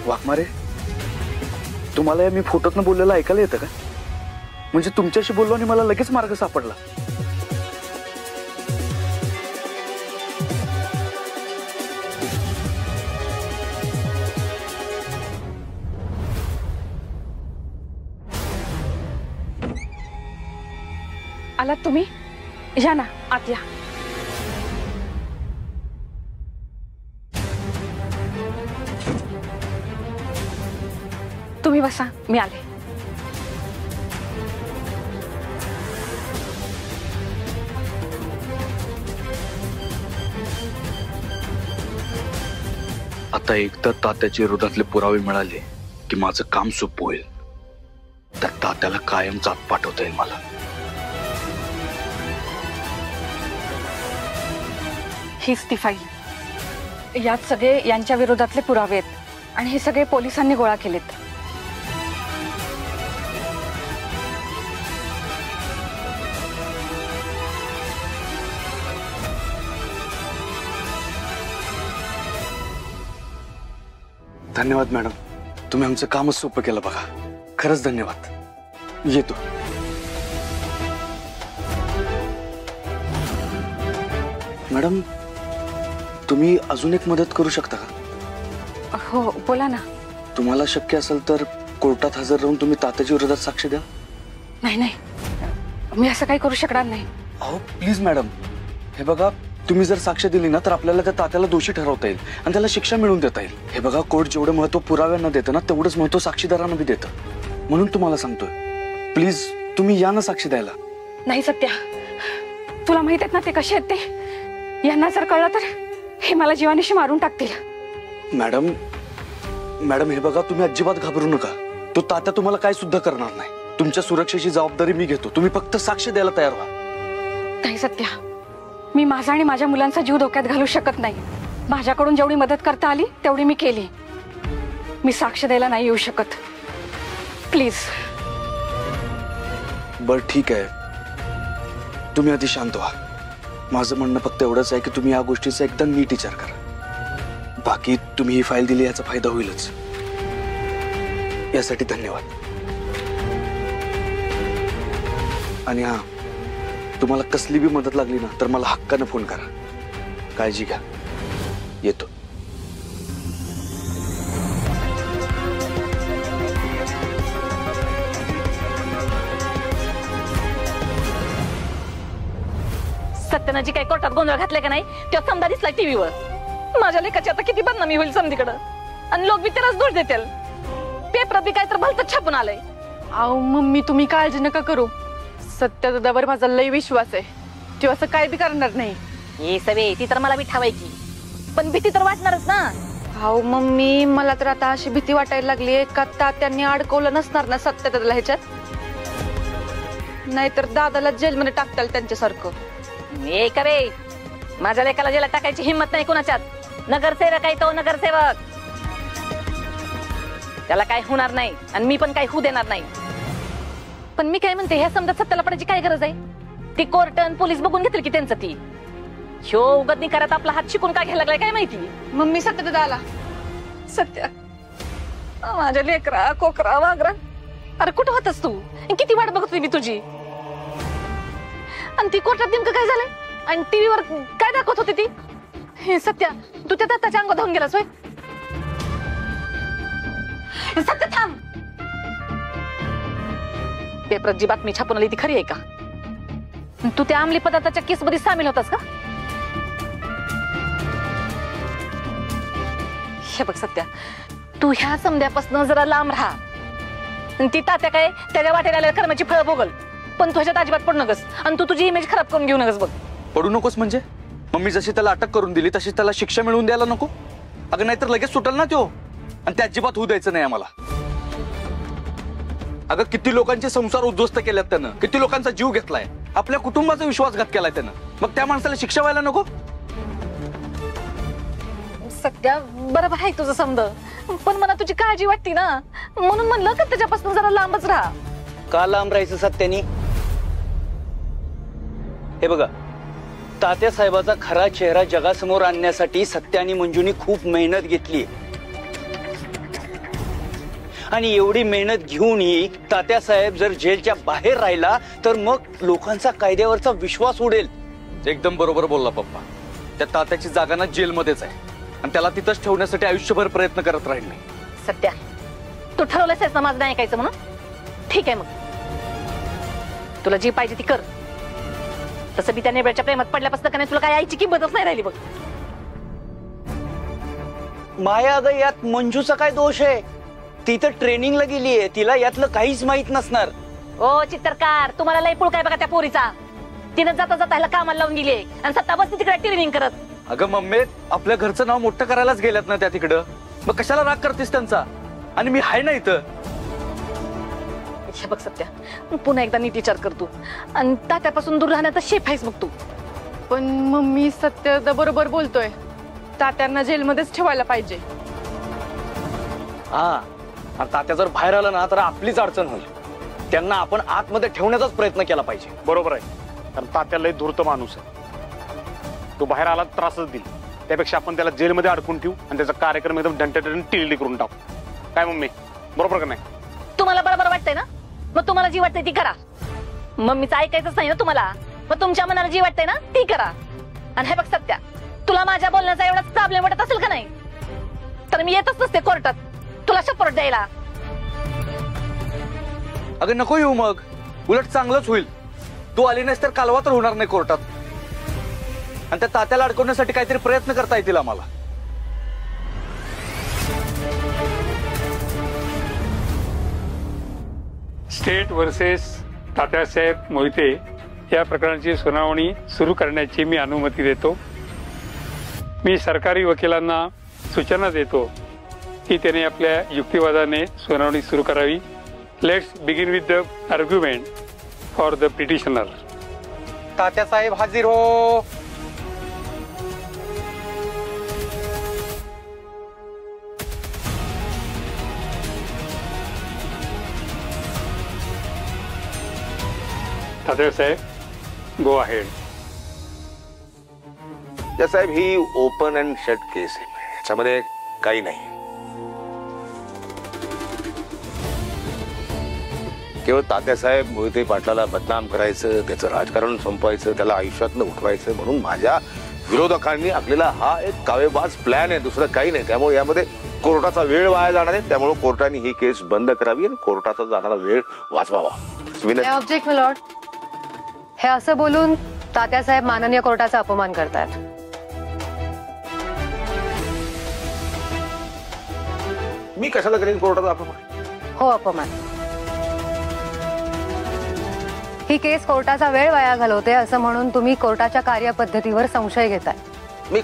वाघमारे, तुम्हाला या मी फोटोतनं बोललेलं ऐकायला येतं का? म्हणजे तुमच्याशी बोललो आणि मला लगेच मार्ग सापडला. आलात तुम्ही? या ना, आत या. तुम्ही बसा, मी आले. आता एकदा तात्याच्या विरोधातले पुरावे मिळाले की माझं काम सोपं होईल. तर तात्याला कायम जात पाठवता येईल मला. हीच ती फाईल. यात सगळे यांच्या विरोधातले पुरावे आहेत आणि हे सगळे पोलिसांनी गोळा केलेत. धन्यवाद मॅडम, तुम्ही आमचं कामच सोपं केलं बघा. खरंच धन्यवाद. येतो. मॅडम, तुम्ही अजून एक मदत करू शकता का? हो, बोला ना. तुम्हाला शक्य असेल तर कोर्टात हजर राहून तुम्ही तात्याच्या विरोधात साक्ष द्या. नाही नाही, मी असं काही करू शकणार नाही. अहो प्लीज मॅडम, हे बघा, तुम्ही जर साक्ष दिली ना तर आपल्याला त्या तात्याला दोषी ठरवता येईल आणि त्याला शिक्षा मिळवून देता येईल. हे बघा, कोर्ट जेवढं महत्व पुराव्यांना देतं ना तेवढंच महत्व साक्षीदारांना बी देतं. म्हणून तुम्हाला सांगतोय, प्लीज तुम्ही या ना साक्षी द्यायला. नाही सत्या, तुला माहित आहेत ना ते कसे आहेत ते. यांना जर कळलं तर हे मला जीवानीशी मारून टाकतील. मॅडम मॅडम हे बघा, तुम्ही अजिबात घाबरू नका. तो तात्या तुम्हाला काय सुद्धा करणार नाही. तुमच्या सुरक्षेची जबाबदारी मी घेतो. तुम्ही फक्त साक्ष द्यायला तयार व्हा. नाही सत्या, मी माझा आणि माझ्या मुलांचा जीव धोक्यात घालू शकत नाही. माझ्याकडून जेवढी मदत करता आली तेवढी मी केली. मी साक्ष द्यायला नाही येऊ शकत. प्लीज. बर ठीक आहे, तुम्ही आधी शांत व्हा. माझं म्हणणं फक्त एवढंच आहे की तुम्ही या गोष्टीचा एकदा नीट विचार करा. बाकी तुम्ही ही फाईल दिली याचा फायदा होईलच. यासाठी धन्यवाद. आणि हा, तुम्हाला कसली बी मदत लागली ना तर मला हक्काने फोन करा. काळजी घ्या. येतो. सत्यानं जी काही कोर्टात गोंधळ घातले का नाही त्या समजा दिसला टीव्हीवर. माझ्या लेखाची आता किती बदनामी होईल समधीकडं. आणि लोक बी त्यालाच दोष देतील. पेपर बी काय तर भलतच छापून आलंय. अहो मम्मी, तुम्ही काळजी नका करू. सत्या दादावर माझा लय विश्वास आहे. तो असं काय बी करणार नाही. हे सवे ती तर मला बी ठावायची, पण भीती तर वाटणारच ना. अहो मम्मी, मला तर आता अशी भीती वाटायला लागली का तात्यांनी अडकवलं नसणार ना सत्या दादाला ह्याच्यात. नाहीतर दादाला जेलमध्ये टाकताल त्यांच्यासारखं. हे करे, माझ्या लेकाला जेला टाकायची हिंमत नाही कुणाच्यात. नगरसेवक आहे तो, नगरसेवक. त्याला काय होणार नाही आणि मी पण काही होऊ देणार नाही. पण मी काय म्हणते, ह्या समजा सत्याला पडायची काय गरज आहे? ती कोर्ट आणि पोलीस बघून घेतील की त्यांचं. ती ह्यो उगदनी करत आपला हात शिकून काय घ्यायला लागलाय काय माहिती. मम्मी, सत्या दादा आला. सत्या, माझ्या लेकरा कोकरा वागरा, अरे कुठं होतस तू? किती वाट बघतोय मी तुझी. आणि ती कोर्टात नेमकं काय झालंय? आणि टीव्हीवर काय दाखवत होती ती? हे सत्या, तू त्या दत्ताच्या अंगात धावून गेलास होय? सत्य थांब. पेपरात जी बातमी छापून आली ती खरी आहे का? तू त्या अंमली पदार्थाच्या केस मध्ये सामील होतास का? हे बघ सत्या, तू ह्या समध्यापासून जरा लांब राहा. ती तात्या काय त्याच्या वाटेला आलेल्या कर्माची फळं भोगल, पण तुझ्यात अजिबात पडू नकस. आणि तू तुझी इमेज खराब करून घेऊ नकस. बघ, पडू नकोस म्हणजे? मम्मी जशी त्याला अटक करून दिली तशी त्याला शिक्षा मिळवून द्यायला नको? अगं नाहीतर लगेच सुटल ना त्यो. आणि त्या अजिबात होऊ द्यायचं नाही आम्हाला. अगं किती लोकांचे संसार उद्ध्वस्त केल्यात त्यानं, किती लोकांचा जीव घेतलाय, आपल्या कुटुंबाचा विश्वासघात केलाय त्यानं. मग त्या माणसाला शिक्षा व्हायला नको? सध्या बरोबर आहे तुझं समज, पण मला तुझी काळजी वाटती ना, म्हणून म्हणलं का त्याच्यापासून जरा लांबच राहा. का लांब राहायचं सत्यानी? हे बघा, तात्या साहेबाचा खरा चेहरा जगासमोर आणण्यासाठी सत्या आणि मंजूनी खूप मेहनत घेतली. आणि एवढी मेहनत घेऊनही तात्यासाहेब जर जेलच्या बाहेर राहिला तर मग लोकांचा कायद्यावरचा विश्वास उडेल. एकदम बरोबर बोलला पप्पा. त्या तात्याची जागा ना जेलमध्येच आहे आणि त्याला तिथंच ठेवण्यासाठी आयुष्यभर प्रयत्न करत राहील मी. सत्या, तू ठरवलंस ना माझं नाही ऐकायचं म्हणून. ठीक आहे, मग तुला जी पाहिजे ती कर. तसं बी त्या नेबळच्या प्रेमात पडल्यापासून का नाही तुला काय आईची किंमतच नाही राहिली बघ. माया, अगं यात मंजूचा काय दोष आहे? ती तर ट्रेनिंगला गेलीये, तिला यातलं काहीच माहित नसणार. ओ चित्रकार, तुम्हाला लय पुळ काय बघा त्या पोरीचा. तिनं जाता जाता ह्याला कामाला लावून गेली आणि सत्ता बसती तिकडे ट्रेनिंग करत. अगं मम्मी, आपल्या घरचं नाव मोठं करायलाच गेल्यात ना त्या तिकडं. मग कशाला राग करतेस त्यांचा? आणि मी आहे ना इथं. हे बघ सत्या, पुन्हा एकदा नीट विचार करतो आणि तात्यापासून दूर राहण्याचा शेफ आहेस बघ तू. पण मम्मी, सत्य बरोबर बोलतोय. तात्यांना जेलमध्येच ठेवायला पाहिजे. हा, आणि तात्या जर बाहेर आलं ना तर आपलीच अडचण होईल. त्यांना आपण आतमध्ये ठेवण्याचाच प्रयत्न केला पाहिजे. बरोबर आहे, कारण तात्या लय धूर्त माणूस आहे. तो बाहेर आला त्रासच देईल. त्यापेक्षा आपण त्याला जेलमध्ये अडकून ठेवू आणि त्याचा कार्यक्रम एकदम ढंटन टिल्ली करून टाकू. काय मम्मी, बरोबर का नाही? तुम्हाला बरोबर वाटतंय ना, मग तुम्हाला जी वाटतंय ती करा. मम्मीचं ऐकायचंच नाही ना तुम्हाला, मग तुमच्या मनाला जी वाटतंय ना ती करा. आणि हे बघ सत्या, तुला माझ्या बोलण्याचा एवढा प्रॉब्लेम वाटत असेल का नाही, तर मी येतच नसते कोर्टात तुला सपोर्ट द्यायला. अगं नको येऊ, मग उलट चांगलंच होईल. तू आली नाहीस तर कालवा तर होणार नाही कोर्टात. आणि त्या तात्याला अडकवण्यासाठी काहीतरी प्रयत्न करता येतील आम्हाला. स्टेट वर्सेस तात्यासाहेब मोहिते या प्रकरणाची सुनावणी सुरू करण्याची मी अनुमती देतो. मी सरकारी वकिलांना सूचना देतो की त्यांनी आपल्या युक्तिवादाने सुनावणी सुरू करावी. Let's begin with the argument for the petitioner. Tatyasaheb हाजीर हो. Tatyasaheb, go ahead. साहेब, ही ओपन अँड शट केस आहे, याच्यामध्ये काही नाही. केवळ तात्यासाहेब मोहिते पाटलाला बदनाम करायचं, त्याचं राजकारण संपवायचं, त्याला आयुष्यातनं उठवायचं म्हणून माझ्या विरोधकांनी आखलेला हा एक कावेबाज प्लॅन आहे, दुसरं काही नाही. त्यामुळे यामध्ये कोर्टाचा वेळ वाया जाणार आहे. त्यामुळे कोर्टाने ही केस बंद करावी आणि कोर्टाचा जाणारा वेळ वाचवावा. ऑब्जेक्ट माय लॉर्ड, हे असं बोलून तात्यासाहेब माननीय कोर्टाचा अपमान करतात. मी कशाला करेन कोर्टाचा अपमान? हो, अपमान. ही केस कोर्टाचा वेळ वाया घालवते असं म्हणून तुम्ही कोर्टाच्या कार्यपद्धतीवर संशय घेताय. मी